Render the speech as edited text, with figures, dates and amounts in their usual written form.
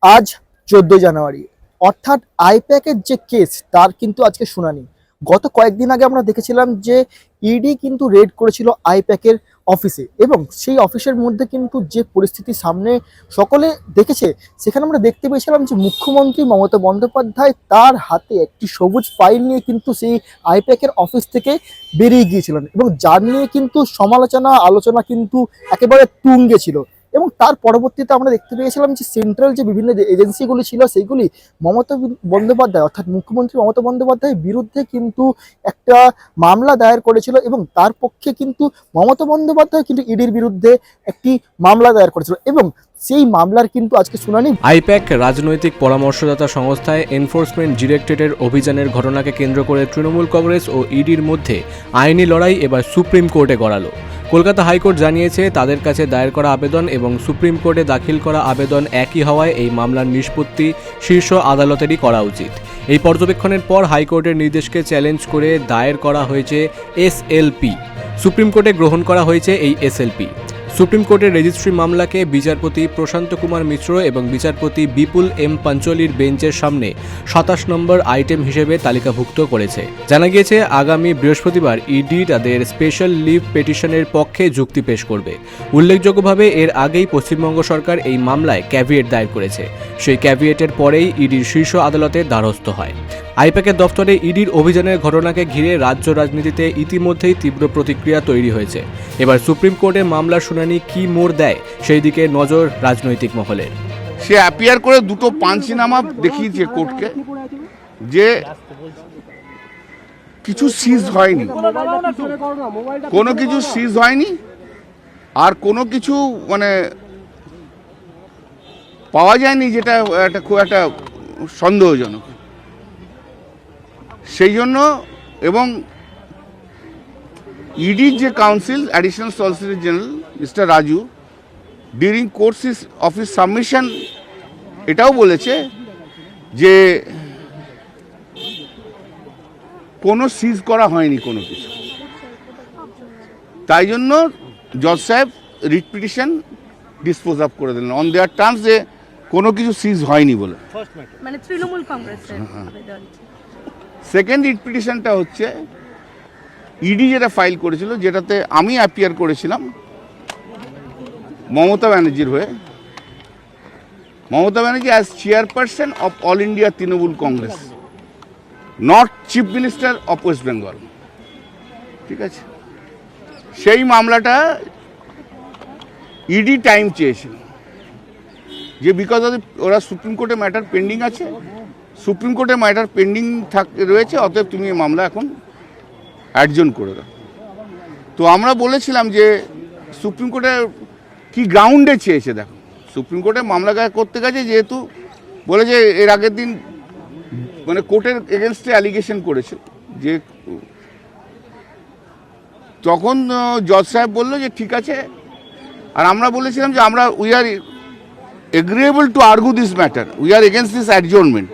আজ 14 জানুয়ারি, অর্থাৎ আইপ্যাকের যে কেস তার কিন্তু আজকে শুনানি। গত কয়েকদিন আগে আমরা দেখেছিলাম যে ইডি কিন্তু রেড করেছিল আইপ্যাকের অফিসে, এবং সেই অফিসের মধ্যে কিন্তু যে পরিস্থিতি সামনে সকলে দেখেছে, সেখানে আমরা দেখতে পেয়েছিলাম যে মুখ্যমন্ত্রী মমতা বন্দ্যোপাধ্যায় তার হাতে একটি সবুজ ফাইল নিয়ে কিন্তু সেই আইপ্যাকের অফিস থেকে বেরিয়ে গিয়েছিলেন, এবং যার নিয়ে কিন্তু সমালোচনা আলোচনা কিন্তু একেবারে তুঙ্গে ছিল। এবং তার পরবর্তীতে আমরা দেখতে পেয়েছিলাম যে সেন্ট্রাল যে বিভিন্ন এজেন্সিগুলি ছিল, সেইগুলি মমতা বন্দ্যোপাধ্যায় অর্থাৎ মুখ্যমন্ত্রী মমতা বন্দ্যোপাধ্যায়ের বিরুদ্ধে কিন্তু একটা মামলা দায়ের করেছিল, এবং তার পক্ষে কিন্তু মমতা বন্দ্যোপাধ্যায় কিন্তু ইডির বিরুদ্ধে একটি মামলা দায়ের করেছিল, এবং সেই মামলার কিন্তু আজকে শুনানি। আইপ্যাক রাজনৈতিক পরামর্শদাতা সংস্থায় এনফোর্সমেন্ট ডিরেক্টরেটের অভিযানের ঘটনাকে কেন্দ্র করে তৃণমূল কংগ্রেস ও ইডির মধ্যে আইনি লড়াই এবার সুপ্রিম কোর্টে গড়ালো। কলকাতা হাইকোর্ট জানিয়েছে তাদের কাছে দায়ের করা আবেদন এবং সুপ্রিম কোর্টে দাখিল করা আবেদন একই হওয়ায় এই মামলার নিষ্পত্তি শীর্ষ আদালতেরই করা উচিত। এই পর্যবেক্ষণের পর হাইকোর্টের নির্দেশকে চ্যালেঞ্জ করে দায়ের করা হয়েছে এসএলপি। সুপ্রিম কোর্টে গ্রহণ করা হয়েছে এই এসএলপি। সুপ্রিম কোর্টের রেজিস্ট্রি মামলাকে বিচারপতি প্রশান্ত কুমার মিশ্র এবং বিচারপতি বিপুল এম পাঞ্চলির বেঞ্চের সামনে 27 নম্বর আইটেম হিসেবে তালিকাভুক্ত করেছে। জানা গিয়েছে আগামী বৃহস্পতিবার ইডি তাদের স্পেশাল লিভ পিটিশনের পক্ষে যুক্তি পেশ করবে। উল্লেখযোগ্যভাবে এর আগেই পশ্চিমবঙ্গ সরকার এই মামলায় ক্যাভিয়েট দায়ের করেছে। সেই ক্যাভিয়েটের পরেই ইডির শীর্ষ আদালতের দ্বারস্থ হয়। আইপ্যাকের দফতরে ইডির অভিযানের ঘটনাকে ঘিরে রাজ্য রাজনীতিতে ইতিমধ্যেই তীব্র প্রতিক্রিয়া তৈরি হয়েছে। এবার সুপ্রিম কোর্টে মামলার শুনানি কি মোড় দেয় সেই দিকে নজর রাজনৈতিক মহলের। সে অ্যাপিয়ার করে দুটো পাঞ্চিনামা দেখিয়েছে কোর্টকে যে কিছু সিজ হয়নি, কোনো কিছু সিজ হয়নি, আর কোনো কিছু মানে পাওয়া যায়নি যেটা একটা খুব একটা সন্দেহজনক। সেই জন্য এবং ইডির যে council additional solicitor general mister Raju during course of his submission এটাও বলেছে যে কোনো সিজ করা হয়নি কোনো কিছু। তাই জন্য জজ সাহেব রিট পিটিশন ডিসপোজ আপ করে দিলেন অন দেয়ার টার্মস যে কোনো কিছু সিজ হয়নি বলে। মানে তৃণমূল কংগ্রেসের আবেদন। সেকেন্ড রিট পিটিশনটা হচ্ছে ইডি যেটা ফাইল করেছিল, যেটাতে আমি অ্যাপিয়ার করেছিলাম মমতা ব্যানার্জির হয়ে। Mamata Banerjee as chairperson of all India Trinamool Congress, not chief minister of West Bengal. ঠিক আছে, সেই মামলাটা ইডি টাইম চেয়েছিল যে বিকজ অফ ওরা সুপ্রিম কোর্টে ম্যাটার পেন্ডিং আছে, সুপ্রিম কোর্টে ম্যাটার পেন্ডিং রয়েছে, অতএব তুমি এই মামলা এখন অ্যাডজন করে দাও। তো আমরা বলেছিলাম যে সুপ্রিম কোর্টে কি গ্রাউন্ডে চেয়েছে। দেখো, সুপ্রিম কোর্টে মামলা করতে গেছে যেহেতু বলেছে এর আগের দিন মানে কোর্টের এগেনস্টে অ্যালিগেশন করেছে, যে তখন জজ সাহেব বললো যে ঠিক আছে। আর আমরা বলেছিলাম যে আমরা we are agreeable to argue this matter, we are against this adjournment.